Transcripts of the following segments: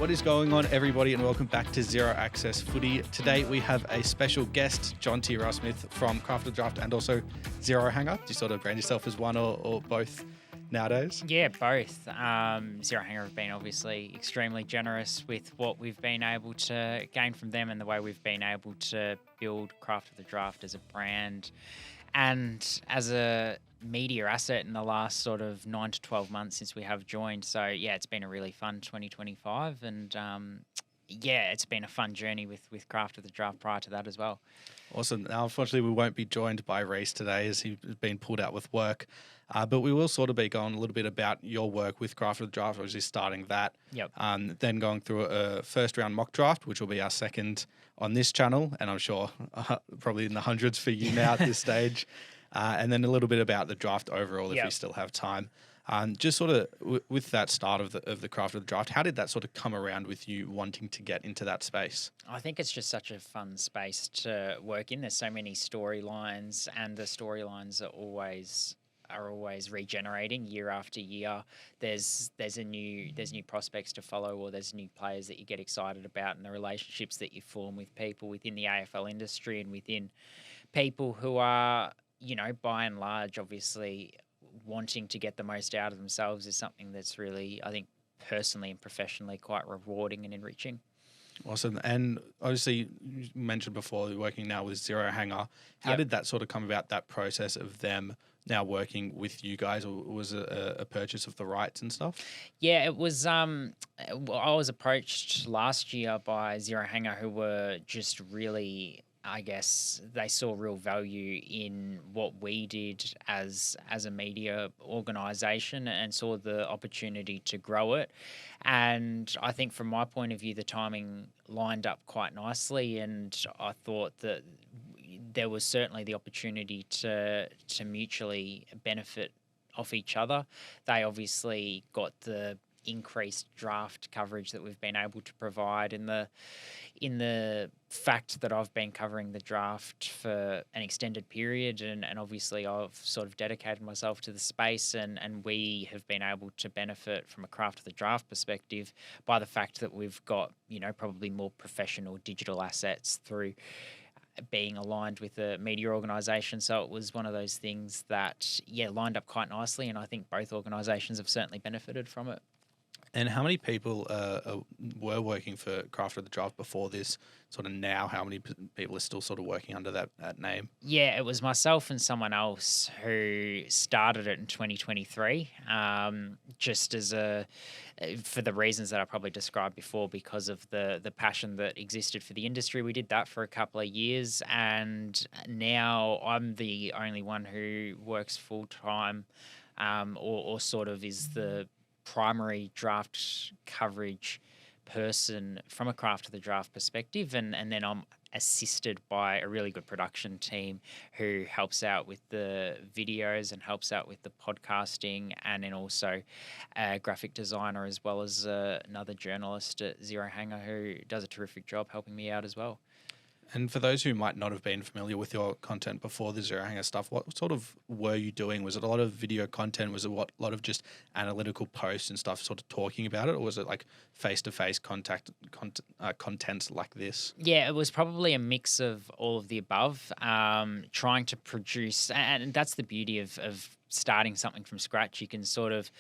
What is going on, everybody, and welcome back to Zero Access Footy. Today we have a special guest, Jonty Ralphsmith from AFL Draft and also Zero Hanger. Do you sort of brand yourself as one or both nowadays? Yeah, both. Zero Hanger have been obviously extremely generous with what we've been able to gain from them and the way we've been able to build AFL Draft as a brand and as a media asset in the last sort of 9 to 12 months since we have joined. So yeah, it's been a really fun 2025 and it's been a fun journey with AFL Draft prior to that as well. Awesome. Now, unfortunately, we won't be joined by Reece today as he's been pulled out with work. But we will sort of be going a little bit about your work with AFL Draft, obviously starting that. Yep. Then going through a first round mock draft, which will be our second on this channel. And I'm sure probably in the hundreds for you now at this stage. And then a little bit about the draft overall, if we still have time. Just sort of with that start of the AFL Draft, how did that sort of come around with you wanting to get into that space? I think it's just such a fun space to work in. There's so many storylines, and the storylines are always regenerating year after year. There's new prospects to follow, or there's new players that you get excited about, and the relationships that you form with people within the AFL industry and within people who are, by and large, obviously wanting to get the most out of themselves is something that's really, I think, personally and professionally quite rewarding and enriching. Awesome. And obviously, you mentioned before, you're working now with Zero Hanger. How did that sort of come about, that process of them now working with you guys? Or was it a purchase of the rights and stuff? Yeah, it was. I was approached last year by Zero Hanger, who were just really, I guess, they saw real value in what we did as a media organisation and saw the opportunity to grow it. And I think from my point of view, the timing lined up quite nicely, and I thought that there was certainly the opportunity to mutually benefit off each other. They obviously got the increased draft coverage that we've been able to provide in the fact that I've been covering the draft for an extended period, and obviously I've sort of dedicated myself to the space, and we have been able to benefit from a AFL Draft perspective by the fact that we've got, probably more professional digital assets through being aligned with a media organisation. So it was one of those things that, lined up quite nicely, and I think both organisations have certainly benefited from it. And how many people were working for AFL Draft before this? Sort of now, how many people are still sort of working under that name? Yeah, it was myself and someone else who started it in 2023, just as for the reasons that I probably described before, because of the passion that existed for the industry. We did that for a couple of years, and now I'm the only one who works full time, or sort of is the primary draft coverage person from a AFL Draft perspective, and then I'm assisted by a really good production team who helps out with the videos and helps out with the podcasting, and then also a graphic designer as well as another journalist at Zero Hanger who does a terrific job helping me out as well. And for those who might not have been familiar with your content before the Zero Hanger stuff, what sort of were you doing? Was it a lot of video content? Was it a lot of just analytical posts and stuff sort of talking about it? Or was it like face-to-face content like this? Yeah, it was probably a mix of all of the above, trying to produce, and that's the beauty of starting something from scratch. You can sort of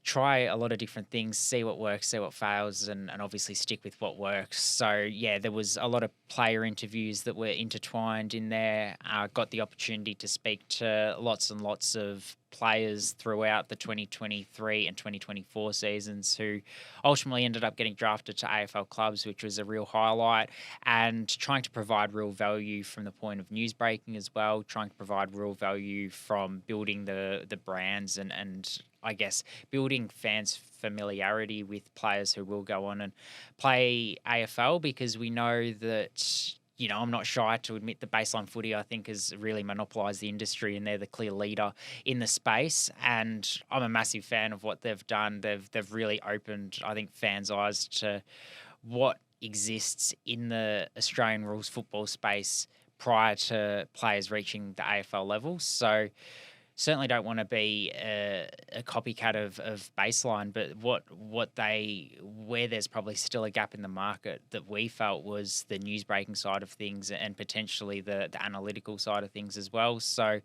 try a lot of different things, see what works, see what fails, and obviously stick with what works. So, yeah, there was a lot of player interviews that were intertwined in there. Got the opportunity to speak to lots and lots of players throughout the 2023 and 2024 seasons who ultimately ended up getting drafted to AFL clubs, which was a real highlight, and trying to provide real value from the point of news breaking as well, trying to provide real value from building the brands and I guess building fans' familiarity with players who will go on and play AFL, because we know that, I'm not shy to admit that Baseline Footy, I think, has really monopolised the industry, and they're the clear leader in the space. And I'm a massive fan of what they've done. They've really opened, I think, fans' eyes to what exists in the Australian rules football space prior to players reaching the AFL level. So certainly don't want to be a copycat of Baseline, but where there's probably still a gap in the market that we felt was the news breaking side of things and potentially the analytical side of things as well. So,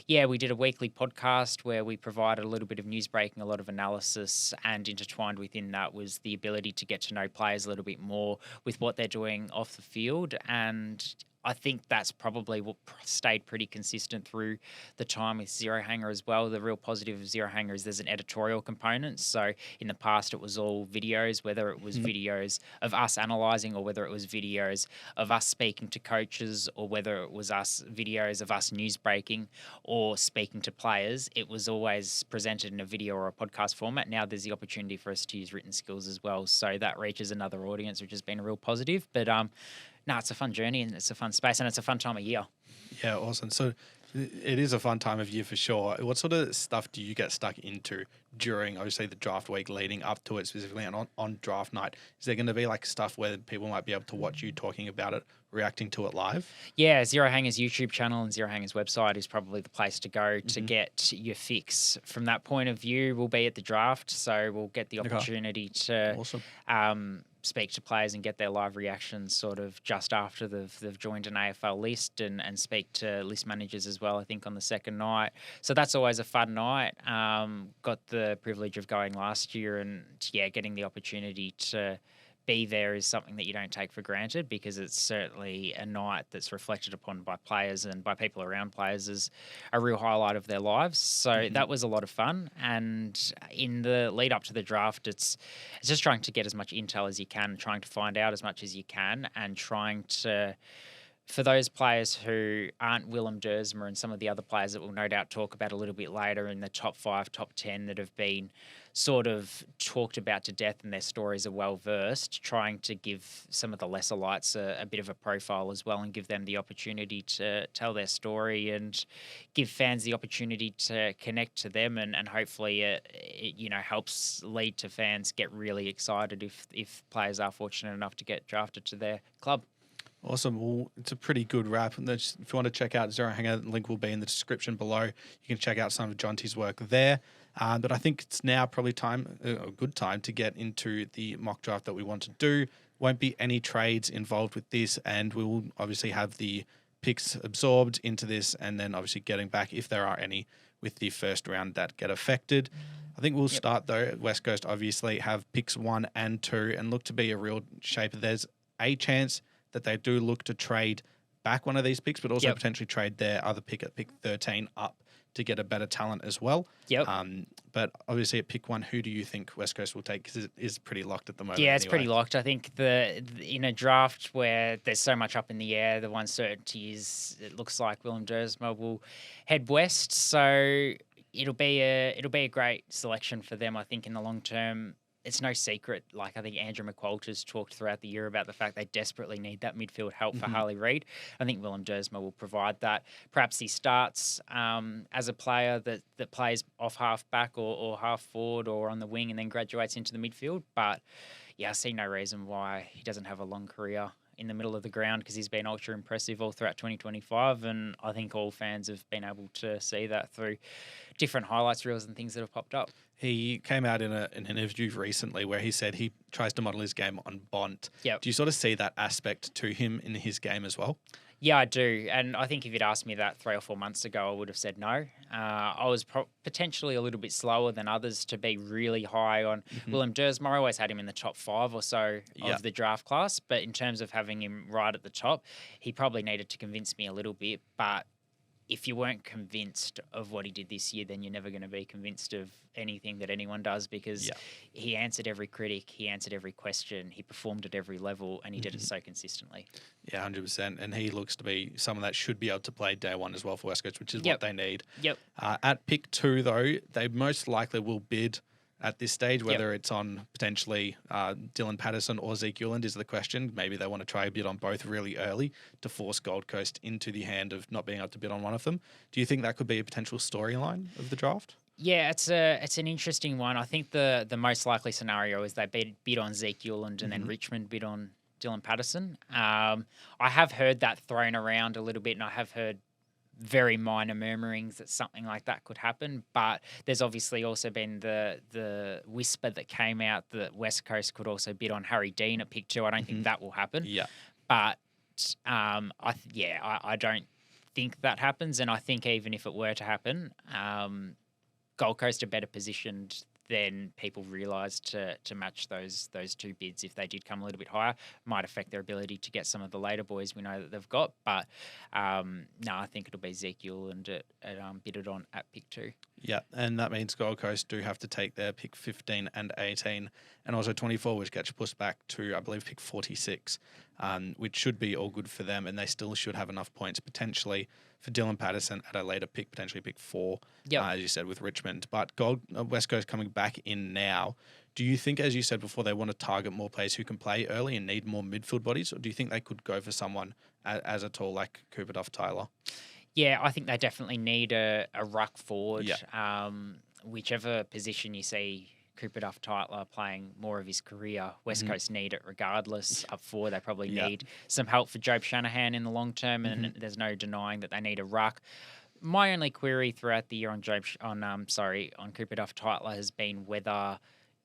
yeah, we did a weekly podcast where we provided a little bit of news breaking, a lot of analysis, and intertwined within that was the ability to get to know players a little bit more with what they're doing off the field. And I think that's probably what stayed pretty consistent through the time with Zero Hanger as well. The real positive of Zero Hanger is there's an editorial component. So in the past, it was all videos, whether it was videos of us analysing or whether it was videos of us speaking to coaches or whether it was videos of us news breaking or speaking to players. It was always presented in a video or a podcast format. Now there's the opportunity for us to use written skills as well. So that reaches another audience, which has been a real positive. But no, it's a fun journey and it's a fun space and it's a fun time of year. Yeah, awesome. So it is a fun time of year for sure. What sort of stuff do you get stuck into during, obviously, the draft week leading up to it specifically and on draft night? Is there going to be like stuff where people might be able to watch you talking about it, reacting to it live? Yeah, Zero Hanger's YouTube channel and Zero Hanger's website is probably the place to go to get your fix. From that point of view, we'll be at the draft, so we'll get the opportunity to speak to players and get their live reactions sort of just after they've joined an AFL list and speak to list managers as well, I think, on the second night. So that's always a fun night. Got the privilege of going last year and, yeah, getting the opportunity to be there is something that you don't take for granted because it's certainly a night that's reflected upon by players and by people around players as a real highlight of their lives. So that was a lot of fun. And in the lead up to the draft, it's just trying to get as much intel as you can, trying to find out as much as you can and trying to, for those players who aren't Willem, Duursma and some of the other players that we'll no doubt talk about a little bit later in the top 5, top 10 that have been sort of talked about to death and their stories are well versed, trying to give some of the lesser lights a bit of a profile as well and give them the opportunity to tell their story and give fans the opportunity to connect to them and hopefully it helps lead to fans get really excited if players are fortunate enough to get drafted to their club. Awesome. Well, it's a pretty good wrap. And if you want to check out Zero Hanger, the link will be in the description below. You can check out some of Jonty's work there. But I think it's now probably a good time to get into the mock draft that we want to do. Won't be any trades involved with this, and we will obviously have the picks absorbed into this and then obviously getting back, if there are any, with the first round that get affected. I think we'll start, though. West Coast obviously have picks 1 and 2 and look to be a real shaper. There's a chance that they do look to trade back one of these picks, but also potentially trade their other pick at pick 13 up to get a better talent as well. But obviously at pick 1, who do you think West Coast will take? Because it is pretty locked at the moment. Yeah, it's pretty locked. I think in a draft where there's so much up in the air, the one certainty is it looks like Willem Duursma will head west. So it'll be a great selection for them, I think, in the long term. It's no secret. Like I think Andrew McQualter's talked throughout the year about the fact they desperately need that midfield help for Harley Reid. I think Willem Duursma will provide that. Perhaps he starts as a player that plays off half back or half forward or on the wing and then graduates into the midfield. But yeah, I see no reason why he doesn't have a long career in the middle of the ground because he's been ultra impressive all throughout 2025. And I think all fans have been able to see that through different highlights reels and things that have popped up. He came out in an interview recently where he said he tries to model his game on Bont. Do you sort of see that aspect to him in his game as well? Yeah, I do. And I think if you'd asked me that 3 or 4 months ago, I would have said no. I was potentially a little bit slower than others to be really high on Willem Duursma. I always had him in the top 5 or so of the draft class. But in terms of having him right at the top, he probably needed to convince me a little bit. But if you weren't convinced of what he did this year, then you're never going to be convinced of anything that anyone does because he answered every critic, he answered every question, he performed at every level, and he did it so consistently. Yeah, 100%. And he looks to be someone that should be able to play day 1 as well for West Coast, which is what they need. At pick 2, though, they most likely will bid at this stage, whether it's on potentially Dylan Patterson or Zeke Uwland is the question. Maybe they want to try a bid on both really early to force Gold Coast into the hand of not being able to bid on one of them. Do you think that could be a potential storyline of the draft? Yeah, it's an interesting one. I think the most likely scenario is they bid on Zeke Uwland and then Richmond bid on Dylan Patterson. I have heard that thrown around a little bit, and I have heard very minor murmurings that something like that could happen. But there's obviously also been the whisper that came out that West Coast could also bid on Harry Dean at pick 2. I don't think that will happen. Yeah. But I don't think that happens. And I think even if it were to happen, Gold Coast are better positioned than people realise to match those 2 bids. If they did come a little bit higher, might affect their ability to get some of the later boys we know that they've got. But no, I think it'll be Zeke Uwland bidded on at pick 2. Yeah, and that means Gold Coast do have to take their pick 15 and 18, and also 24, which gets pushed back to, I believe, pick 46, which should be all good for them, and they still should have enough points potentially for Dylan Patterson at a later pick, potentially pick 4, as you said, with Richmond. But West Coast coming back in now. Do you think, as you said before, they want to target more players who can play early and need more midfield bodies, or do you think they could go for someone as a tall like Cooper Duft-Tytler? Yeah, I think they definitely need a ruck forward. Whichever position you see Cooper Duft-Tytler playing more of his career, West Coast need it regardless. Up forward, they probably need some help for Jobe Shanahan in the long term, and there's no denying that they need a ruck. My only query throughout the year on Cooper Duft-Tytler has been whether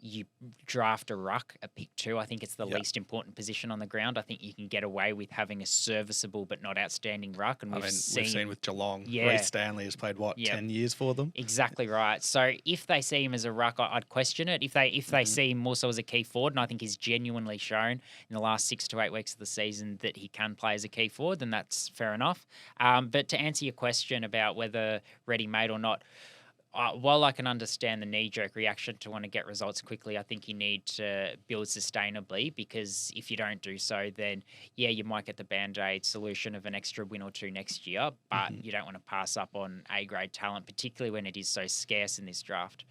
you draft a ruck at pick 2. I think it's the least important position on the ground. I think you can get away with having a serviceable but not outstanding ruck. And we've seen with Geelong, Reece Stanley has played 10 years for them. Exactly right. So if they see him as a ruck, I'd question it. If they see him more so as a key forward, and I think he's genuinely shown in the last 6 to 8 weeks of the season that he can play as a key forward, then that's fair enough. But to answer your question about whether ready-made or not, while I can understand the knee-jerk reaction to want to get results quickly, I think you need to build sustainably, because if you don't do so, then, you might get the Band-Aid solution of an extra win or 2 next year, but you don't want to pass up on A-grade talent, particularly when it is so scarce in this draft.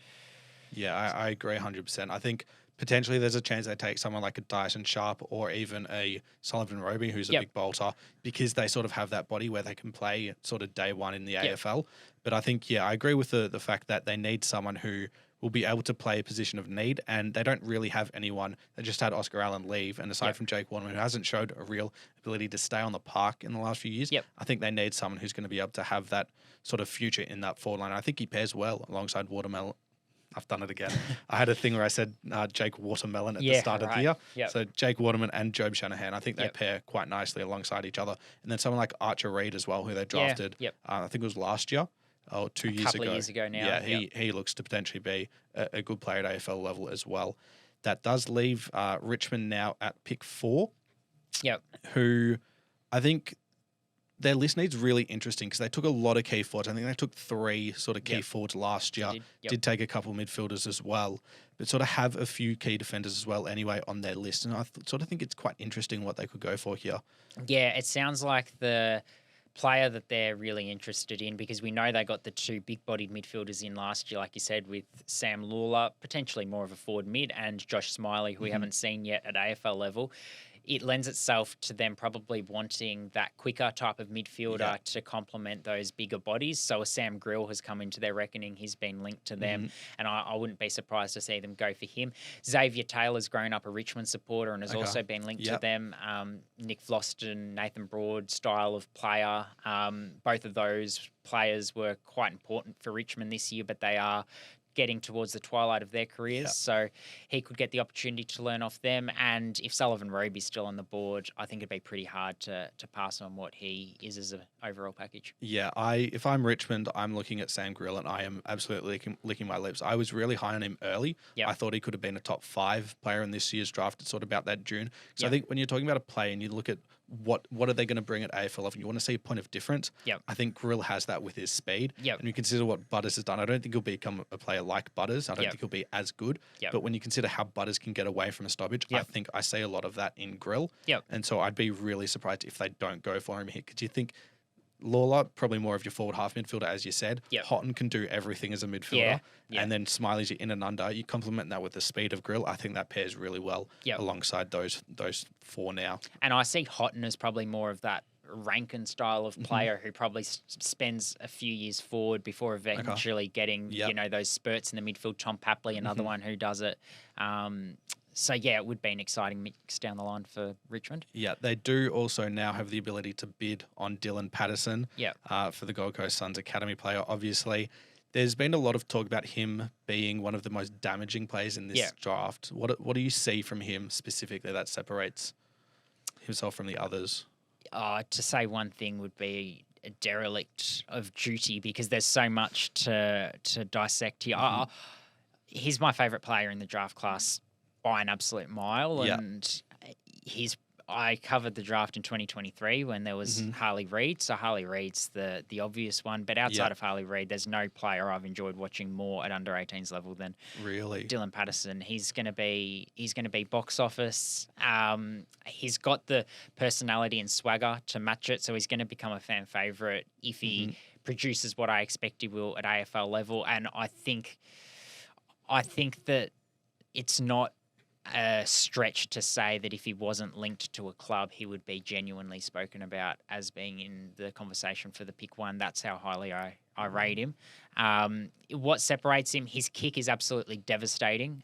Yeah, I agree 100%. I think potentially there's a chance they take someone like a Dyson Sharp or even a Sullivan Robey, who's a big bolter, because they sort of have that body where they can play sort of day one in the AFL. But I think, I agree with the fact that they need someone who will be able to play a position of need, and they don't really have anyone. They just had Oscar Allen leave, and aside from Jake Waterman, who hasn't showed a real ability to stay on the park in the last few years, I think they need someone who's going to be able to have that sort of future in that forward line. I think he pairs well alongside Watermelon. I've done it again. I had a thing where I said Jake Watermelon at the start of the year. So Jake Waterman and Jobe Shanahan, I think they pair quite nicely alongside each other. And then someone like Archer Reid as well, who they drafted, I think it was last year or 2 years ago. A couple of years ago now. Yeah, he looks to potentially be a good player at AFL level as well. That does leave Richmond now at pick 4, who I think their list needs really interesting, because they took a lot of key forwards. I think they took 3 sort of key forwards last year. Did take a couple midfielders as well, but sort of have a few key defenders as well anyway on their list. And I sort of think it's quite interesting what they could go for here. Yeah, it sounds like the player that they're really interested in, because we know they got the 2 big-bodied midfielders in last year, like you said, with Sam Lawler, potentially more of a forward mid, and Josh Smiley, who we haven't seen yet at AFL level. It lends itself to them probably wanting that quicker type of midfielder to complement those bigger bodies. So a Sam Grlj has come into their reckoning. He's been linked to them, and I wouldn't be surprised to see them go for him. Xavier Taylor's grown up a Richmond supporter and has also been linked to them. Nick Floston, Nathan Broad style of player. Both of those players were quite important for Richmond this year, but they are getting towards the twilight of their careers. So he could get the opportunity to learn off them. And if Sullivan Robey's still on the board, I think it'd be pretty hard to pass on what he is as an overall package. Yeah, if I'm Richmond, I'm looking at Sam Grlj and I am absolutely licking my lips. I was really high on him early. I thought he could have been a top 5 player in this year's draft. It's sort of about that June. So I think when you're talking about a play and you look at what are they going to bring at AFL level, you want to see a point of difference. I think Grlj has that with his speed. And you consider what Butters has done. I don't think he'll become a player like Butters. I don't think he'll be as good. But when you consider how Butters can get away from a stoppage, I think I see a lot of that in Grlj. And so I'd be really surprised if they don't go for him here, because you think Lawler, probably more of your forward half midfielder, as you said. Houghton can do everything as a midfielder. And then Smiley's your in and under. You complement that with the speed of Grlj. I think that pairs really well alongside those 4 now. And I see Houghton as probably more of that Rankin style of player who probably spends a few years forward before eventually getting, those spurts in the midfield. Tom Papley, another one who does it. So, yeah, it would be an exciting mix down the line for Richmond. Yeah, they do also now have the ability to bid on Dylan Patterson for the Gold Coast Suns Academy player. Obviously, there's been a lot of talk about him being one of the most damaging players in this draft. What do you see from him specifically that separates himself from the others? To say one thing would be a derelict of duty because there's so much to dissect here. He's my favourite player in the draft class by an absolute mile, and I covered the draft in 2023 when there was Harley Reid. So Harley Reid's the obvious one, but outside of Harley Reid, there's no player I've enjoyed watching more at under 18s level than Dylan Patterson. He's going to be box office. He's got the personality and swagger to match it, so he's going to become a fan favourite if he produces what I expect he will at AFL level. And I think that it's not a stretch to say that if he wasn't linked to a club, he would be genuinely spoken about as being in the conversation for the pick one. That's how highly I rate him. What separates him, his kick is absolutely devastating.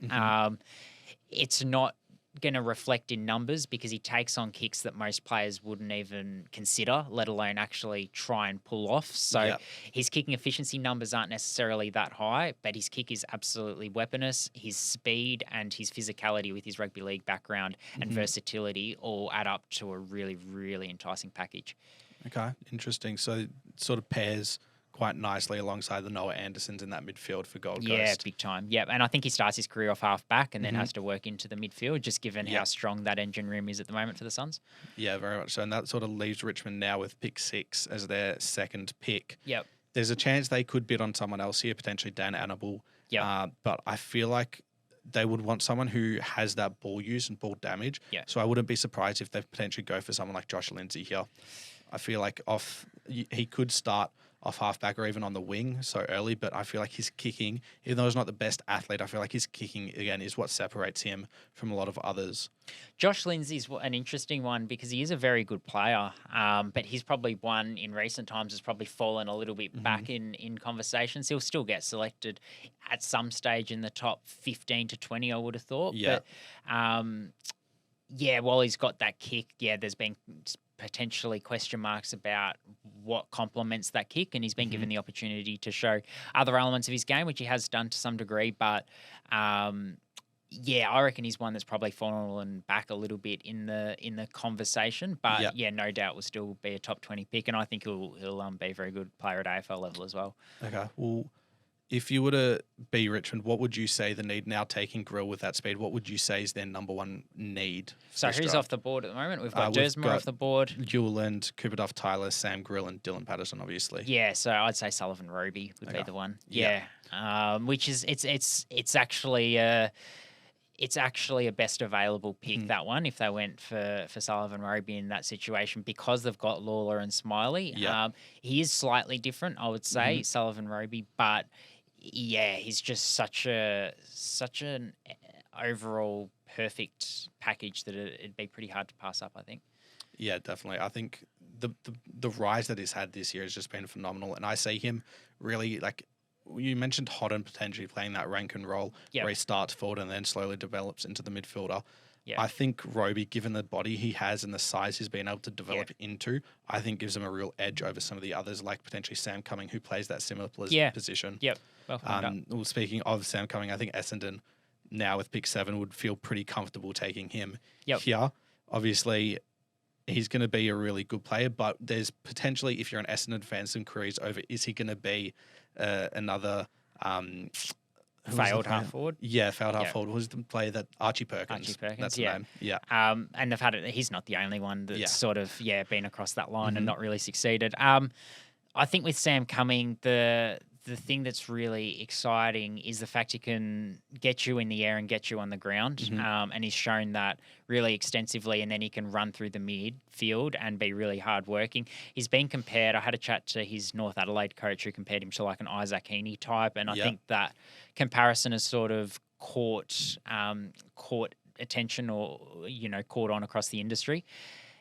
It's not going to reflect in numbers because he takes on kicks that most players wouldn't even consider, let alone actually try and pull off. So his kicking efficiency numbers aren't necessarily that high, but his kick is absolutely weaponous. His speed and his physicality with his rugby league background and versatility all add up to a really, really enticing package. Okay, interesting. So it sort of pairs quite nicely alongside the Noah Andersons in that midfield for Gold Coast. Yeah, big time. Yeah, and I think he starts his career off half back and then has to work into the midfield, just given how strong that engine room is at the moment for the Suns. Yeah, very much so. And that sort of leaves Richmond now with pick 6 as their second pick. Yep. There's a chance they could bid on someone else here, potentially Dan Annable. Yep. But I feel like they would want someone who has that ball use and ball damage. Yeah. So I wouldn't be surprised if they potentially go for someone like Josh Lindsay here. I feel like he could start off halfback or even on the wing so early, but I feel like his kicking, even though he's not the best athlete, I feel like his kicking, again, is what separates him from a lot of others. Josh Lindsay's an interesting one because he is a very good player, but he's probably one in recent times has probably fallen a little bit back in conversations. He'll still get selected at some stage in the top 15 to 20, I would have thought. Yeah. But, while he's got that kick, there's been potentially question marks about what complements that kick, and he's been given the opportunity to show other elements of his game, which he has done to some degree. But I reckon he's one that's probably fallen back a little bit in the conversation. But no doubt will still be a top 20 pick, and I think he'll be a very good player at AFL level as well. Okay, well, if you were to be Richmond, what would you say the need now taking Grlj with that speed? What would you say is their number one need? So who's off the board at the moment? We've got Duursma off the board. Uwland, Cooper Duft-Tytler, Sam Grlj, and Dylan Patterson, obviously. Yeah, so I'd say Sullivan Robey would be the one. Yeah. Which is it's actually a best available pick, that one, if they went for Sullivan Robey in that situation, because they've got Lawler and Smiley. Yeah. He is slightly different, I would say, Sullivan Robey, but he's just such an overall perfect package that it'd be pretty hard to pass up, I think. Yeah, definitely. I think the rise that he's had this year has just been phenomenal, and I see him really, like you mentioned, Hawthorn potentially playing that Rankin role where he starts forward and then slowly develops into the midfielder. Yeah. I think Robey, given the body he has and the size he's been able to develop into, I think gives him a real edge over some of the others, like potentially Sam Cumming, who plays that similar position. Yep. Well, speaking of Sam Cumming, I think Essendon now with pick 7 would feel pretty comfortable taking him here. Obviously, he's going to be a really good player, but there's potentially, if you're an Essendon fan, some queries over, is he going to be another... failed half forward. Yeah, failed half forward. Who's the player that Archie Perkins? That's the name. Yeah. And they've had it. He's not the only one that's sort of been across that line and not really succeeded. I think with Sam Cumming, the thing that's really exciting is the fact he can get you in the air and get you on the ground. And he's shown that really extensively, and then he can run through the midfield and be really hardworking. He's been compared, I had a chat to his North Adelaide coach who compared him to like an Isaac Heaney type, and I think that comparison has sort of caught attention or, caught on across the industry.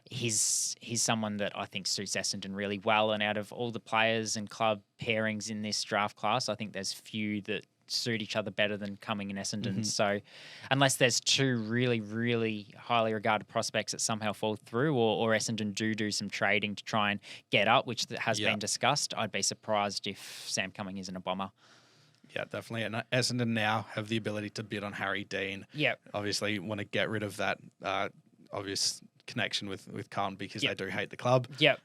He's someone that I think suits Essendon really well, and out of all the players and club pairings in this draft class, I think there's few that suit each other better than Cumming and Essendon. So unless there's two really, really highly regarded prospects that somehow fall through, or Essendon do some trading to try and get up, which has been discussed, I'd be surprised if Sam Cumming isn't a bomber. Yeah, definitely. And Essendon now have the ability to bid on Harry Dean. Yeah. Obviously want to get rid of that obvious connection with Carlton because they do hate the club. Yep.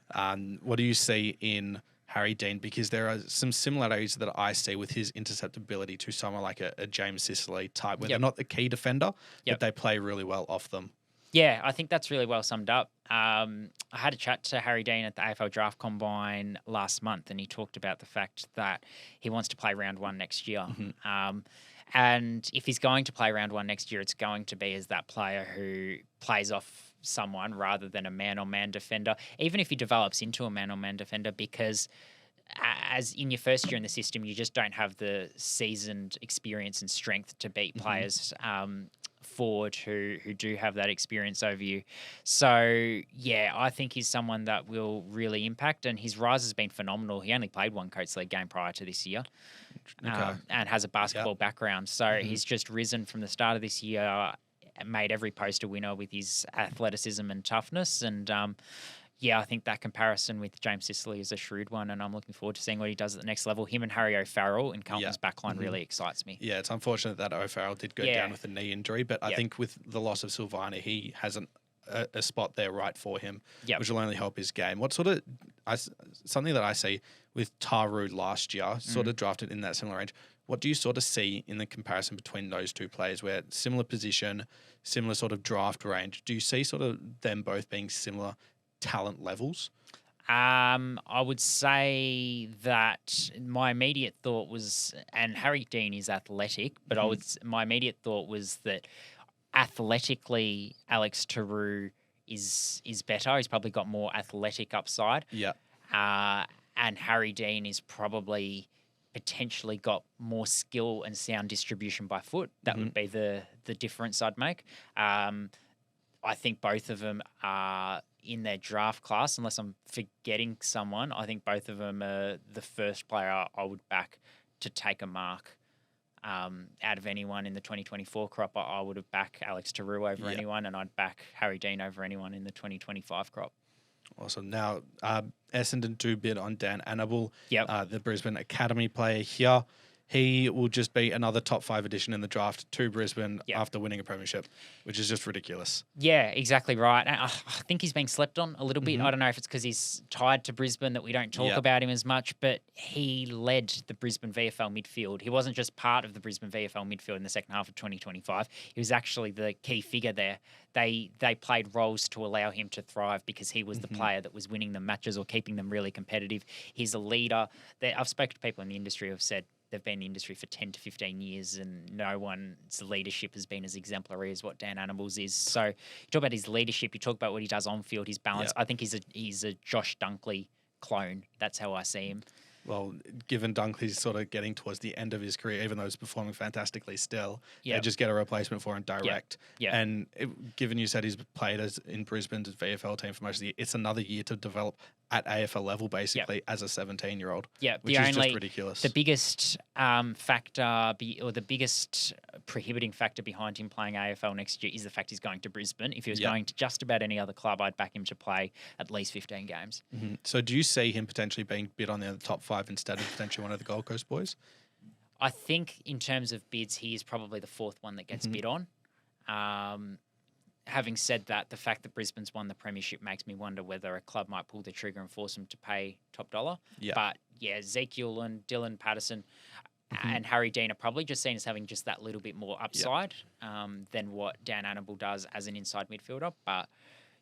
What do you see in Harry Dean? Because there are some similarities that I see with his interceptability to someone like a James Sicily type, where they're not the key defender, but they play really well off them. Yeah, I think that's really well summed up. I had a chat to Harry Dean at the AFL Draft Combine last month, and he talked about the fact that he wants to play round one next year. And if he's going to play round one next year, it's going to be as that player who plays off someone rather than a man-on-man defender, even if he develops into a man-on-man defender, because as in your first year in the system, you just don't have the seasoned experience and strength to beat players forward who do have that experience over you. So, yeah, I think he's someone that will really impact, and his rise has been phenomenal. He only played one Coates League game prior to this year and has a basketball background. So he's just risen from the start of this year, made every post a winner with his athleticism and toughness. And, I think that comparison with James Sicily is a shrewd one, and I'm looking forward to seeing what he does at the next level. Him and Harry O'Farrell in Carlton's backline really excites me. Yeah, it's unfortunate that O'Farrell did go down with a knee injury, but I think with the loss of Sullivan, he has a spot there right for him, which will only help his game. What sort of something that I see with Taru last year, sort of drafted in that similar range. What do you sort of see in the comparison between those two players, where similar position, similar sort of draft range? Do you see sort of them both being similar talent levels? I would say that my immediate thought was, and Harry Dean is athletic, but my immediate thought was that athletically Alex Taru is better. He's probably got more athletic upside. Yeah. And Harry Dean is probably potentially got more skill and sound distribution by foot. That would be the difference I'd make. I think both of them are in their draft class, unless I'm forgetting someone. I think both of them are the first player I would back to take a mark. Out of anyone in the 2024 crop, I would have backed Alex Taru over anyone, and I'd back Harry Dean over anyone in the 2025 crop. Awesome. Now, Essendon do bid on Dan Annable, Yep. The Brisbane Academy player here. He will just be another top 5 addition in the draft to Brisbane after winning a premiership, which is just ridiculous. Yeah, exactly right. I think he's being slept on a little bit. I don't know if it's because he's tied to Brisbane that we don't talk about him as much, but he led the Brisbane VFL midfield. He wasn't just part of the Brisbane VFL midfield in the second half of 2025. He was actually the key figure there. They played roles to allow him to thrive because he was the player that was winning them matches or keeping them really competitive. He's a leader. I've spoken to people in the industry who have said they've been in the industry for 10 to 15 years and no one's leadership has been as exemplary as what Dan Annable's is. So you talk about his leadership, you talk about what he does on field, his balance. I think he's a Josh Dunkley clone. That's how I see him. Well, given Dunkley's sort of getting towards the end of his career, even though he's performing fantastically still, they just get a replacement for him direct. And given you said he's played in Brisbane's VFL team for most of the year, it's another year to develop at AFL level, basically, as a 17-year-old. Yeah, which is just ridiculous. The biggest factor or the biggest prohibiting factor behind him playing AFL next year is the fact he's going to Brisbane. If he was going to just about any other club, I'd back him to play at least 15 games. So do you see him potentially being bid on the top 5 instead of potentially one of the Gold Coast boys? I think in terms of bids, he is probably the 4th one that gets bid on. Having said that, the fact that Brisbane's won the premiership makes me wonder whether a club might pull the trigger and force him to pay top dollar. But Zeke, Uwland, Dylan, Patterson, and Harry Dean are probably just seen as having just that little bit more upside than what Dan Annable does as an inside midfielder. But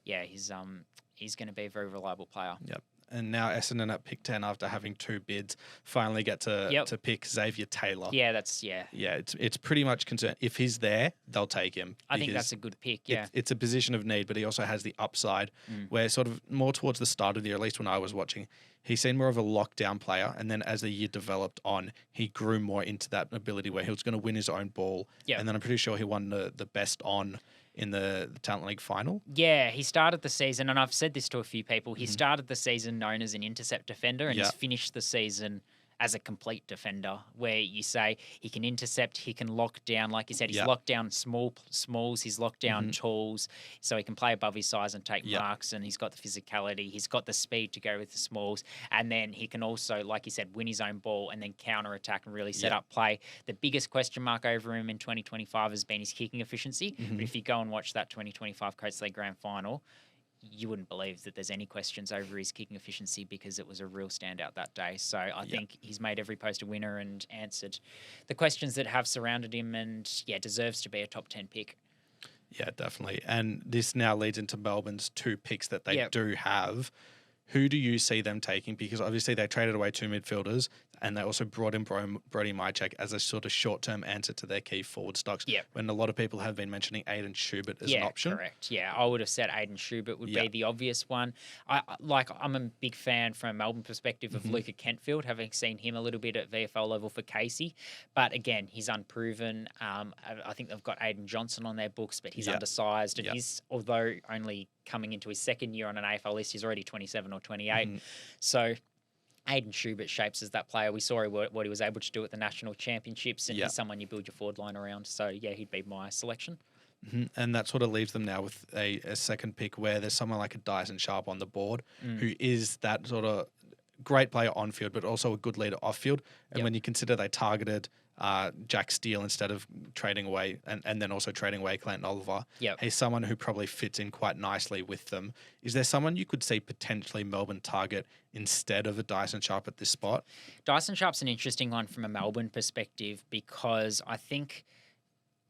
he's going to be a very reliable player. Yep. And now Essendon at pick 10 after having 2 bids finally get to pick Xavier Taylor. Yeah, it's pretty much concerned. If he's there, they'll take him. I think that's a good pick, It's a position of need, but he also has the upside where sort of more towards the start of the year, at least when I was watching, he seemed more of a lockdown player. And then as the year developed on, he grew more into that ability where he was going to win his own ball. And then I'm pretty sure he won the best on in the Talent League final. Yeah, he started the season, and I've said this to a few people, he started the season known as an intercept defender, and he's finished the season as a complete defender, where you say he can intercept, he can lock down, like you said, he's locked down smalls, he's locked down talls, so he can play above his size and take marks, and he's got the physicality, he's got the speed to go with the smalls, and then he can also, like you said, win his own ball and then counter attack and really set up play. The biggest question mark over him in 2025 has been his kicking efficiency, but if you go and watch that 2025 Coates League Grand Final, you wouldn't believe that there's any questions over his kicking efficiency because it was a real standout that day. So I think he's made every post a winner and answered the questions that have surrounded him, and deserves to be a top 10 pick. Yeah, definitely. And this now leads into Melbourne's 2 picks that they do have. Who do you see them taking? Because obviously they traded away 2 midfielders, and they also brought in Brody Mychek as a sort of short-term answer to their key forward stocks. When a lot of people have been mentioning Aidan Schubert as an option. Correct. Yeah, I would have said Aidan Schubert would be the obvious one. I'm a big fan from a Melbourne perspective of Luca Kentfield, having seen him a little bit at VFL level for Casey. But again, he's unproven. I think they've got Aidan Johnson on their books, but he's undersized, and he's, although only coming into his second year on an AFL list, he's already 27 or 28. So Aidan Schubert shapes as that player. We saw what he was able to do at the national championships, and he's someone you build your forward line around. So, he'd be my selection. And that sort of leaves them now with a second pick where there's someone like a Dyson Sharp on the board who is that sort of great player on field, but also a good leader off field. And when you consider they targeted Jack Steele instead of trading away, and then also trading away Clayton Oliver, he's someone who probably fits in quite nicely with them. Is there someone you could see potentially Melbourne target instead of a Dyson Sharp at this spot? Dyson Sharp's an interesting one from a Melbourne perspective, because I think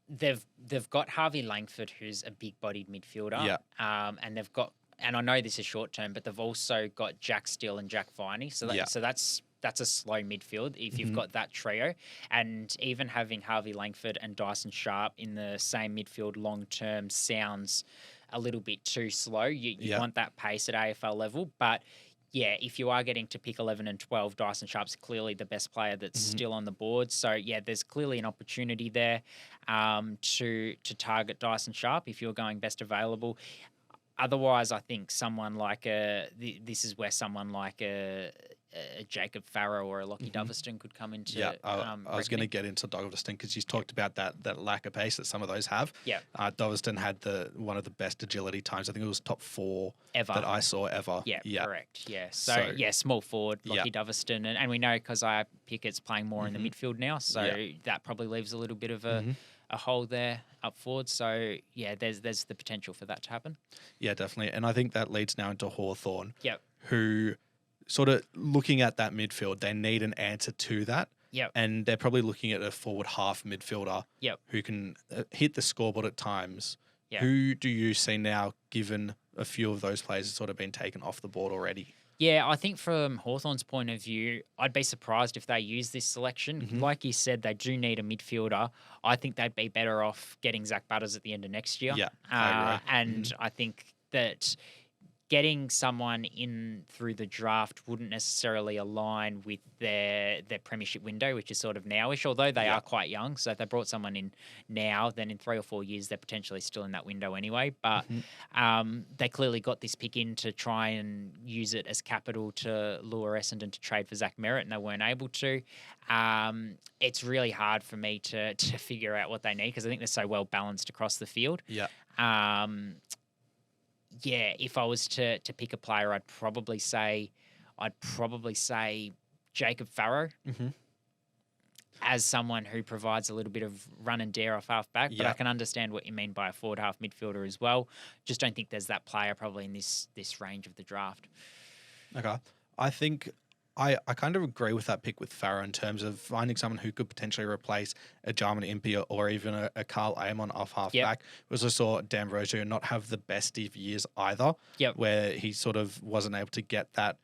they've got Harvey Langford, who's a big-bodied midfielder, and they've got, and I know this is short term, but they've also got Jack Steele and Jack Viney, so that's a slow midfield if you've got that trio. And even having Harvey Langford and Dyson Sharp in the same midfield long term sounds a little bit too slow. You want that pace at AFL level, but if you are getting to pick 11 and 12, Dyson Sharp's clearly the best player that's still on the board. So, there's clearly an opportunity there to target Dyson Sharp if you're going best available. Otherwise, I think someone like this is where someone like a Jacob Farrow or a Lachy Dovaston could come into. I was going to get into Dovaston because you talked about that lack of pace that some of those have. Dovaston had one of the best agility times. I think it was top 4 ever that I saw ever. Correct. So small forward, Lachy Dovaston, and we know because Pickett's playing more in the midfield now, so that probably leaves a little bit of a hole there up forward. So, there's the potential for that to happen. Yeah, definitely. And I think that leads now into Hawthorn, who sort of looking at that midfield, they need an answer to that. And they're probably looking at a forward half midfielder who can hit the scoreboard at times. Who do you see now, given a few of those players have sort of been taken off the board already? Yeah, I think from Hawthorn's point of view, I'd be surprised if they use this selection. Like you said, they do need a midfielder. I think they'd be better off getting Zach Butters at the end of next year. I agree. And I think that getting someone in through the draft wouldn't necessarily align with their premiership window, which is sort of nowish, although they are quite young. So if they brought someone in now, then in 3 or 4 years, they're potentially still in that window anyway. But they clearly got this pick in to try and use it as capital to lure Essendon to trade for Zach Merritt, and they weren't able to. It's really hard for me to figure out what they need because I think they're so well balanced across the field. If I was to pick a player, I'd probably say Jacob Farrow as someone who provides a little bit of run and dare off half back. But I can understand what you mean by a forward half midfielder as well. Just don't think there's that player probably in this range of the draft. Okay, I think I kind of agree with that pick with Farrow in terms of finding someone who could potentially replace a Jarman Impey or even a Carl Amon off half-back. We also saw Dan Rozier not have the best of years either, where he sort of wasn't able to get that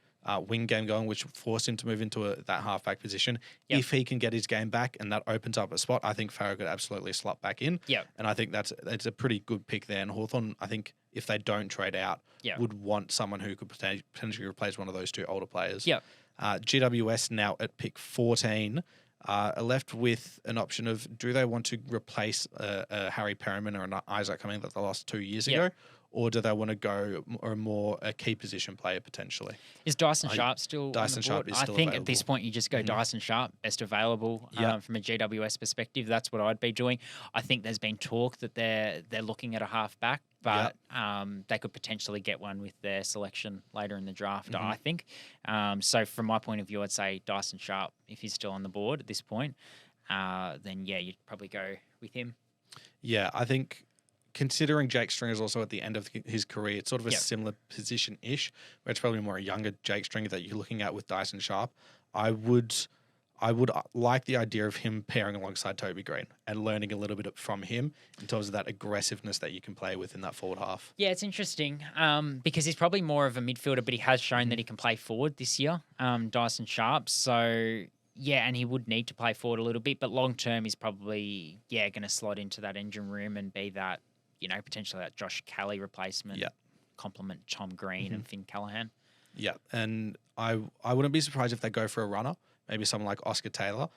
wing game going, which forced him to move into that half-back position. If he can get his game back and that opens up a spot, I think Farrow could absolutely slot back in. And I think it's a pretty good pick there. And Hawthorn, I think, if they don't trade out, would want someone who could potentially replace one of those 2 older players. GWS now at pick 14. are left with an option of, do they want to replace a Harry Perriman or an Isaac Cumming that they lost 2 years ago? Or do they want to go a key position player potentially? Is Dyson Sharp still Dyson on the board? Sharp is still I think available. At this point you just go Dyson Sharp, best available from a GWS perspective. That's what I'd be doing. I think there's been talk that they're looking at a half-back, but they could potentially get one with their selection later in the draft, I think. So from my point of view, I'd say Dyson Sharp, if he's still on the board at this point, then you'd probably go with him. Yeah, I think considering Jake Stringer is also at the end of his career, it's sort of a similar position-ish, where it's probably more a younger Jake Stringer that you're looking at with Dyson Sharp. I would like the idea of him pairing alongside Toby Green and learning a little bit from him in terms of that aggressiveness that you can play with in that forward half. Yeah, it's interesting because he's probably more of a midfielder, but he has shown that he can play forward this year, Dyson Sharp. So, yeah, and he would need to play forward a little bit, but long-term he's probably, going to slot into that engine room and be that, potentially that Josh Kelly replacement, complement Tom Green and Finn Callaghan. Yeah, and I wouldn't be surprised if they go for a runner, maybe someone like Oscar Taylor.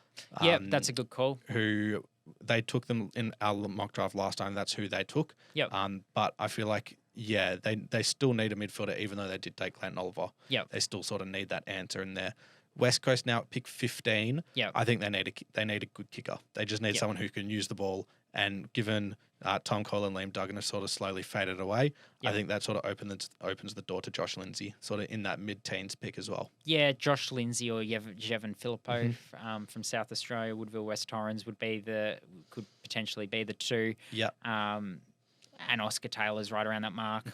Yeah, that's a good call. Who they took them in our mock draft last time. That's who they took. Yep. But I feel like, they still need a midfielder, even though they did take Clayton Oliver. Yep. They still sort of need that answer in there. West Coast now at pick 15. Yep. I think they need a good kicker. They just need someone who can use the ball. And given Tom Cole and Liam Duggan have sort of slowly faded away, I think that sort of opens the door to Josh Lindsay, sort of in that mid-teens pick as well. Yeah, Josh Lindsay or Jevan Philippou from South Australia, Woodville West Torrens could potentially be the two. Yeah. And Oscar Taylor's right around that mark.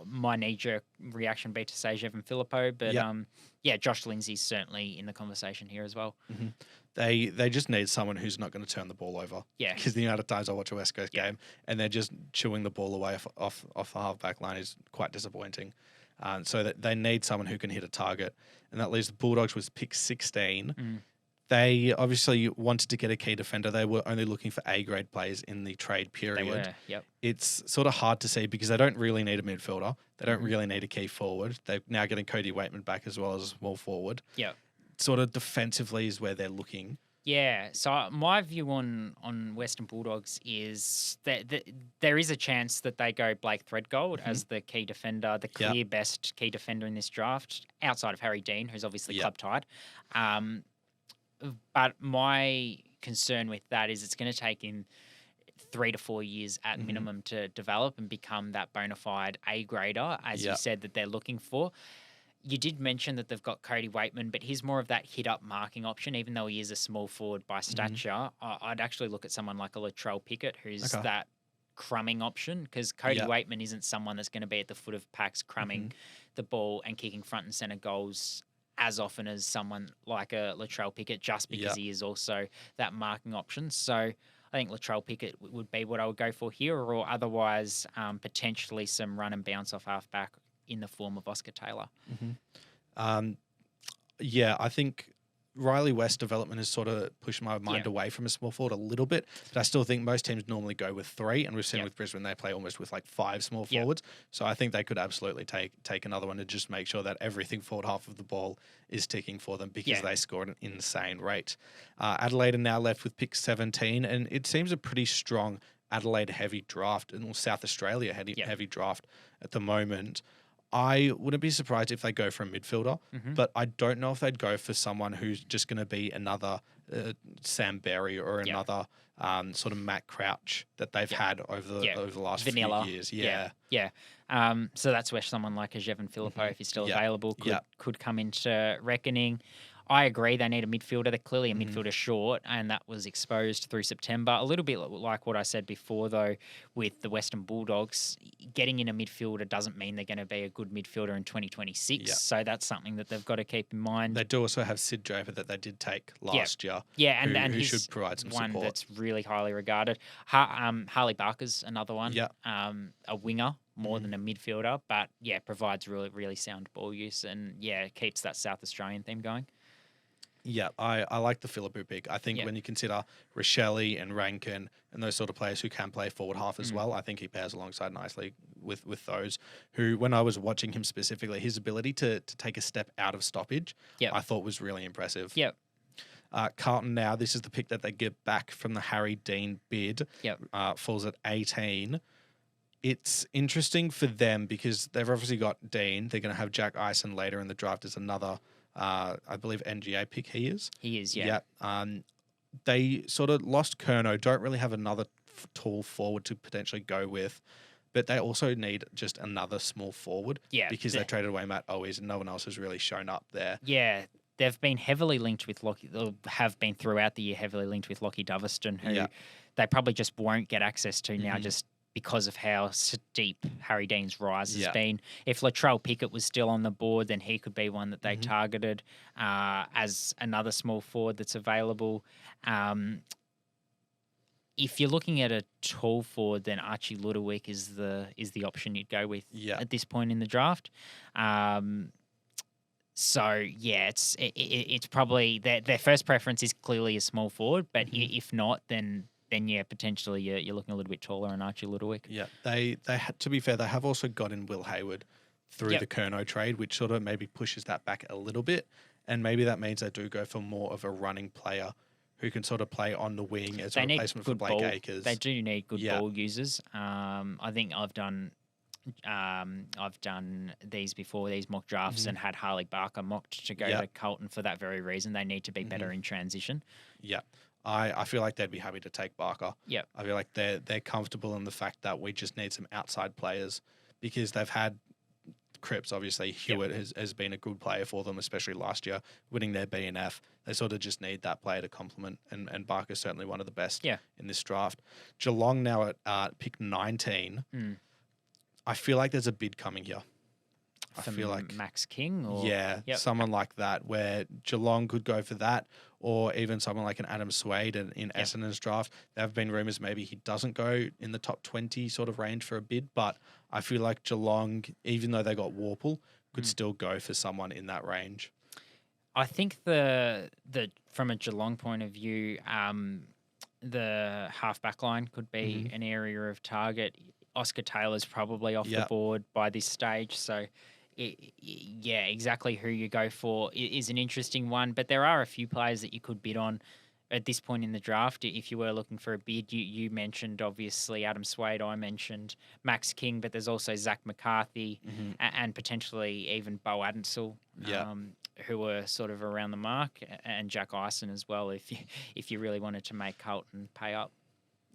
My knee-jerk reaction would be to say Jevan Philippou, but Josh Lindsay's certainly in the conversation here as well. They just need someone who's not going to turn the ball over. Yeah. Because the amount of times I watch a West Coast game and they're just chewing the ball away off the half-back line is quite disappointing. So that they need someone who can hit a target. And that leaves the Bulldogs with pick 16. They obviously wanted to get a key defender. They were only looking for A-grade players in the trade period. They were, yep. It's sort of hard to see because they don't really need a midfielder. They don't really need a key forward. They're now getting Cody Waitman back as well as a small forward. Yeah. Sort of defensively is where they're looking. Yeah, so my view on Western Bulldogs is that there is a chance that they go Blake Threadgold as the key defender, the clear best key defender in this draft, outside of Harry Dean, who's obviously club tied. But my concern with that is it's going to take him 3 to 4 years at minimum to develop and become that bona fide A-grader, as you said, that they're looking for. You did mention that they've got Cody Waitman, but he's more of that hit-up marking option, even though he is a small forward by stature. I'd actually look at someone like a Latrell Pickett, who's that crumbing option, because Cody Waitman isn't someone that's going to be at the foot of packs crumbing the ball and kicking front and centre goals as often as someone like a Latrell Pickett, just because he is also that marking option. So I think Latrell Pickett would be what I would go for here, or otherwise potentially some run and bounce off halfback in the form of Oscar Taylor. I think Riley West development has sort of pushed my mind away from a small forward a little bit, but I still think most teams normally go with 3, and we've seen with Brisbane they play almost with like 5 small forwards. So I think they could absolutely take another one to just make sure that everything forward half of the ball is ticking for them, because they score at an insane rate. Adelaide are now left with pick 17, and it seems a pretty strong Adelaide heavy draft, and South Australia heavy draft at the moment. I wouldn't be surprised if they go for a midfielder, but I don't know if they'd go for someone who's just going to be another Sam Berry or another sort of Matt Crouch that they've had over the last few years. So that's where someone like a Jevan Philippou, if he's still available, could come into reckoning. I agree they need a midfielder. They're clearly a midfielder short, and that was exposed through September. A little bit like what I said before, though, with the Western Bulldogs, getting in a midfielder doesn't mean they're going to be a good midfielder in 2026. So that's something that they've got to keep in mind. They do also have Sid Draper that they did take last year. And who he's should provide some one support. That's really highly regarded. Harley Barker's another one. A winger more than a midfielder, but provides really, really sound ball use and keeps that South Australian theme going. Yeah, I like the Philippou pick. I think when you consider Rochelle and Rankin and those sort of players who can play forward half as well, I think he pairs alongside nicely with those who, when I was watching him specifically, his ability to take a step out of stoppage, I thought was really impressive. Carlton now, this is the pick that they get back from the Harry Dean bid. Yep. Falls at 18. It's interesting for them because they've obviously got Dean. They're going to have Jack Ison later in the draft as another, I believe, NGA pick he is. He is, yeah. They sort of lost Curnow, don't really have another tall forward to potentially go with, but they also need just another small forward because they traded away Matt Owies and no one else has really shown up there. Yeah, they've been heavily linked with Lachy, have been throughout the year heavily linked with Lachy Dovaston, who they probably just won't get access to now just because of how steep Harry Dean's rise has been. If Latrell Pickett was still on the board, then he could be one that they targeted as another small forward that's available. If you're looking at a tall forward, then Archie Ludowick is the option you'd go with at this point in the draft. It's probably their first preference is clearly a small forward, but if not, then potentially you're looking a little bit taller on Archie Ludowick. Yeah, they had, to be fair, they have also got in Will Hayward through the Curnow trade, which sort of maybe pushes that back a little bit, and maybe that means they do go for more of a running player who can sort of play on the wing as a replacement for Blake Acres. They do need good ball users. I think I've done these before, these mock drafts, and had Harley Barker mocked to go to Carlton for that very reason. They need to be better in transition. Yeah. I feel like they'd be happy to take Barker. Yeah. I feel like they're comfortable in the fact that we just need some outside players because they've had Cripps, obviously. Hewitt has been a good player for them, especially last year, winning their BNF. They sort of just need that player to complement, and Barker's certainly one of the best in this draft. Geelong now at pick 19. I feel like there's a bid coming here. I feel like Max King or someone like that, where Geelong could go for that, or even someone like an Adam Swade in Essendon's draft. There have been rumours maybe he doesn't go in the top 20 sort of range for a bid, but I feel like Geelong, even though they got Warple, could still go for someone in that range. I think the from a Geelong point of view, the half-back line could be an area of target. Oscar Taylor's probably off the board by this stage, so exactly who you go for is an interesting one. But there are a few players that you could bid on at this point in the draft. If you were looking for a bid, you mentioned obviously Adam Swade, I mentioned Max King, but there's also Zach McCarthy and potentially even Bo Adensel, who were sort of around the mark, and Jack Ison as well. If you really wanted to make Carlton pay up.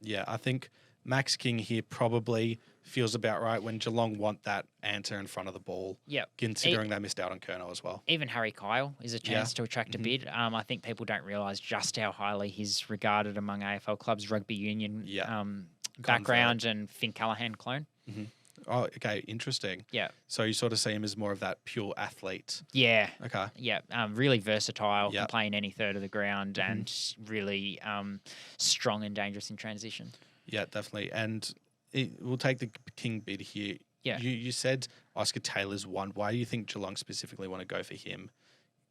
Yeah, I think Max King here probably feels about right when Geelong want that answer in front of the ball. Yep. Considering they missed out on Curnow as well. Even Harry Kyle is a chance to attract a bid. I think people don't realise just how highly he's regarded among AFL clubs, rugby union background, and Finn Callahan clone. Oh, okay, interesting. Yeah. So you sort of see him as more of that pure athlete. Yeah. Okay. Yeah. Really versatile, can play in any third of the ground, and really strong and dangerous in transition. Yeah, definitely. And we'll take the King bid here. Yeah. You said Oscar Taylor's one. Why do you think Geelong specifically want to go for him?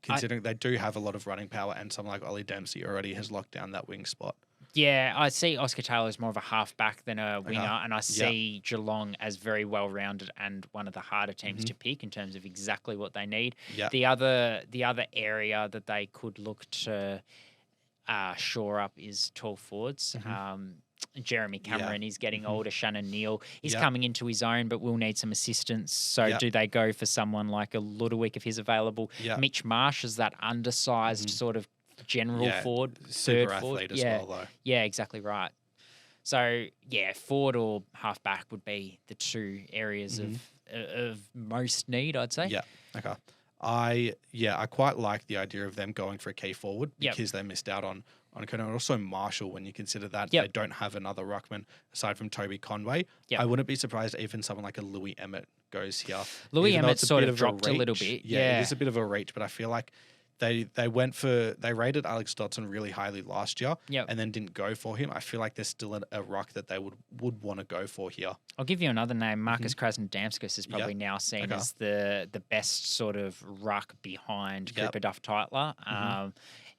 Considering they do have a lot of running power, and someone like Ollie Dempsey already has locked down that wing spot. Yeah, I see Oscar Taylor as more of a halfback than a winger, and I see Geelong as very well-rounded and one of the harder teams to pick in terms of exactly what they need. Yep. The other area that they could look to shore up is tall forwards. Jeremy Cameron is getting older. Shannon Neal is coming into his own, but will need some assistance. So do they go for someone like a Ludowick if he's available? Mitch Marsh is that undersized sort of general forward, super third athlete forward. as well, though. Yeah, exactly right. So forward or halfback would be the two areas of most need, I'd say. Yeah. Okay. I quite like the idea of them going for a key forward because they missed out on Curnow, and also Marshall when you consider that they don't have another ruckman aside from Toby Conway. I wouldn't be surprised even someone like a Louis Emmett goes here. Louis Emmett sort of dropped a little bit. Yeah, it is a bit of a reach, but I feel like they rated Alex Dodson really highly last year and then didn't go for him. I feel like there's still a ruck that they would want to go for here. I'll give you another name. Marcus Krasnodamskis is probably now seen as the best sort of ruck behind Cooper Duft-Tytler.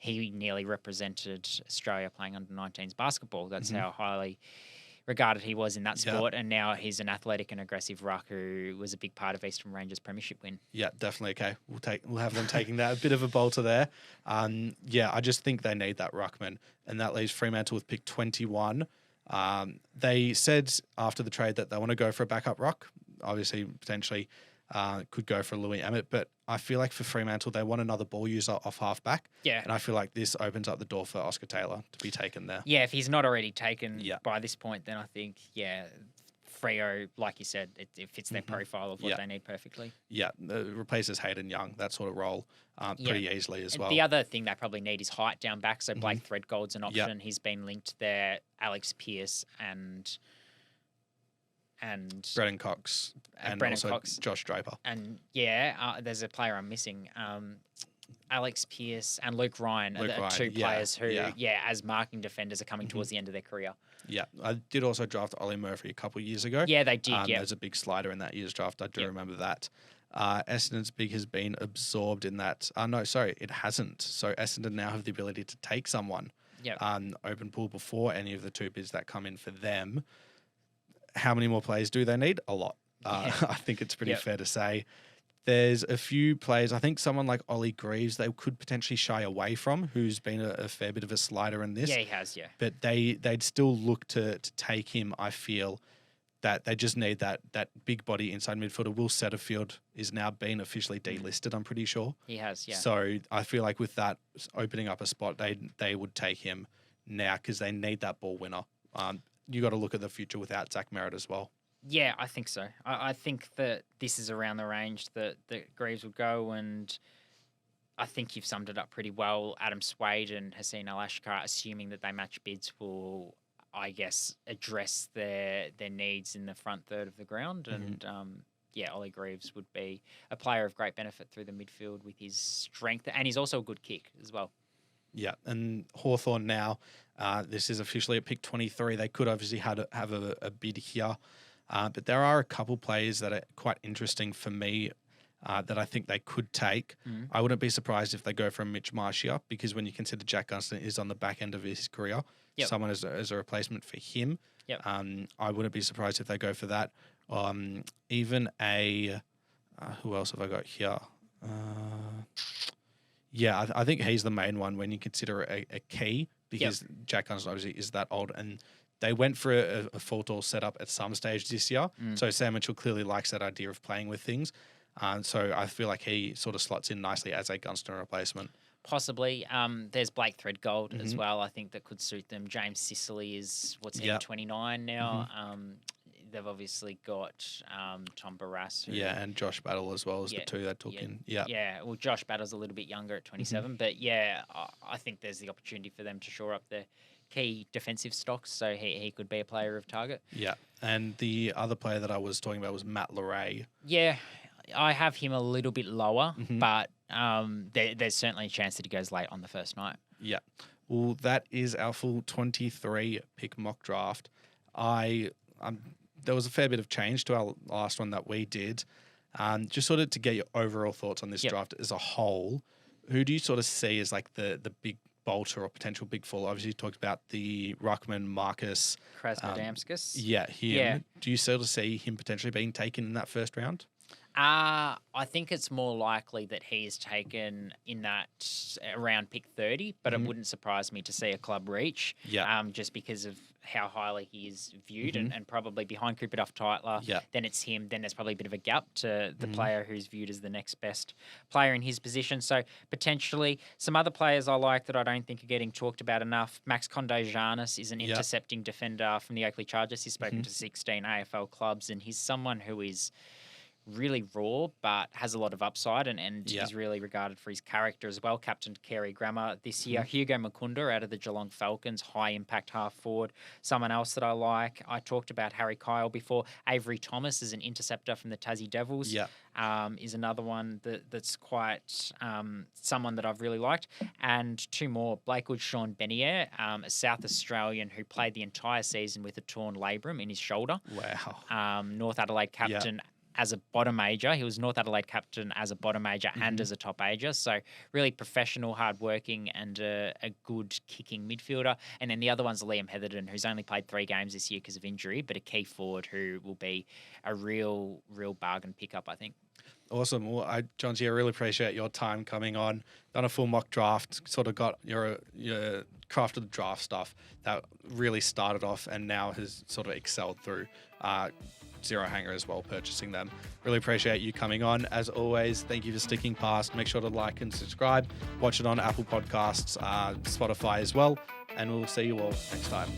He nearly represented Australia playing under 19s basketball. That's how highly regarded he was in that sport, and now he's an athletic and aggressive ruck who was a big part of Eastern Rangers' premiership win. Yeah, definitely. Okay, we'll have them taking that. A bit of a bolter there. I just think they need that ruckman, and that leaves Fremantle with pick 21. They said after the trade that they want to go for a backup ruck. Obviously, potentially could go for Louis Emmett, but I feel like for Fremantle, they want another ball user off halfback. Yeah. And I feel like this opens up the door for Oskar Taylor to be taken there. Yeah, if he's not already taken by this point, then I think, Freo, like you said, it fits their profile of what they need perfectly. Yeah, replaces Hayden Young, that sort of role, pretty easily as well. The other thing they probably need is height down back, so Blake Threadgold's an option. Yep. He's been linked there, Alex Pearce and Brennan Cox and also Josh Draper. And there's a player I'm missing. Alex Pearce and Luke Ryan are the two players who, as marking defenders, are coming towards the end of their career. Yeah, I did also draft Ollie Murphy a couple of years ago. Yeah, they did. There's a big slider in that year's draft. I do remember that. Essendon's big has been absorbed in that. No, sorry, it hasn't. So Essendon now have the ability to take someone. Open pool before any of the two bids that come in for them. How many more players do they need? A lot. I think it's pretty fair to say. There's a few players, I think someone like Ollie Greaves, they could potentially shy away from, who's been a fair bit of a slider in this. Yeah, he has, But they'd still look to take him, I feel, that they just need that big body inside midfielder. Will Setterfield is now being officially delisted, I'm pretty sure. He has, yeah. So I feel like with that opening up a spot, they would take him now because they need that ball winner. You got to look at the future without Zach Merritt as well. Yeah, I think so. I think that this is around the range that Greaves would go, and I think you've summed it up pretty well. Adam Swade and Hussein Al-Ashkar, assuming that they match bids, will, I guess, address their needs in the front third of the ground. And, Ollie Greaves would be a player of great benefit through the midfield with his strength, and he's also a good kick as well. Yeah, and Hawthorn now, this is officially at pick 23. They could obviously have a bid here. But there are a couple players that are quite interesting for me that I think they could take. I wouldn't be surprised if they go for Mitch Marsh here, because when you consider Jack Gunston is on the back end of his career, someone as a replacement for him, I wouldn't be surprised if they go for that. Even who else have I got here? I think he's the main one when you consider a key, because Jack Gunston obviously is that old, and they went for a full-tall setup at some stage this year. So Sam Mitchell clearly likes that idea of playing with things. So I feel like he sort of slots in nicely as a Gunston replacement. Possibly. There's Blake Threadgold as well, I think, that could suit them. James Sicily is, 29 now. They've obviously got Tom Barras. And Josh Battle as well as the two they took in. Yeah, well, Josh Battle's a little bit younger at 27. But, I think there's the opportunity for them to shore up their key defensive stocks, so he could be a player of target. Yeah, and the other player that I was talking about was Matt Leray. Yeah, I have him a little bit lower, but there's certainly a chance that he goes late on the first night. Yeah. Well, that is our full 23 pick mock draft. There was a fair bit of change to our last one that we did. Just sort of to get your overall thoughts on this draft as a whole, who do you sort of see as like the big bolter or potential big fall? Obviously, you talked about the ruckman Marcus Krasnodamskis. Him. Yeah. Do you sort of see him potentially being taken in that first round? I think it's more likely that he is taken in that around pick 30, but it wouldn't surprise me to see a club reach. Just because of how highly he is viewed and probably behind Cooper Duft-Tytler. Then it's him. Then there's probably a bit of a gap to the player who's viewed as the next best player in his position. So potentially some other players I like that I don't think are getting talked about enough. Max Conde-Janis is an intercepting defender from the Oakley Chargers. He's spoken to 16 AFL clubs, and he's someone who is really raw, but has a lot of upside and is really regarded for his character as well. Captain Kerry Grammer this year. Hugo Mukunda out of the Geelong Falcons, high impact half forward. Someone else that I like, I talked about Harry Kyle before. Avery Thomas is an interceptor from the Tassie Devils. Is another one that's quite someone that I've really liked. And two more, Blake Oudshorn-Bennier, a South Australian who played the entire season with a torn labrum in his shoulder. Wow. North Adelaide captain. as a bottom major. He was North Adelaide captain as a bottom major and as a top major. So really professional, hardworking, and a good kicking midfielder. And then the other one's Liam Heatherton, who's only played 3 games this year because of injury, but a key forward who will be a real bargain pickup, I think. Awesome. Well, Jonty, I really appreciate your time coming on. Done a full mock draft, sort of got your crafted draft stuff that really started off and now has sort of excelled through Zero Hanger as well, purchasing them. Really appreciate you coming on. As always, thank you for sticking past. Make sure to like and subscribe. Watch it on Apple Podcasts, Spotify as well. And we'll see you all next time.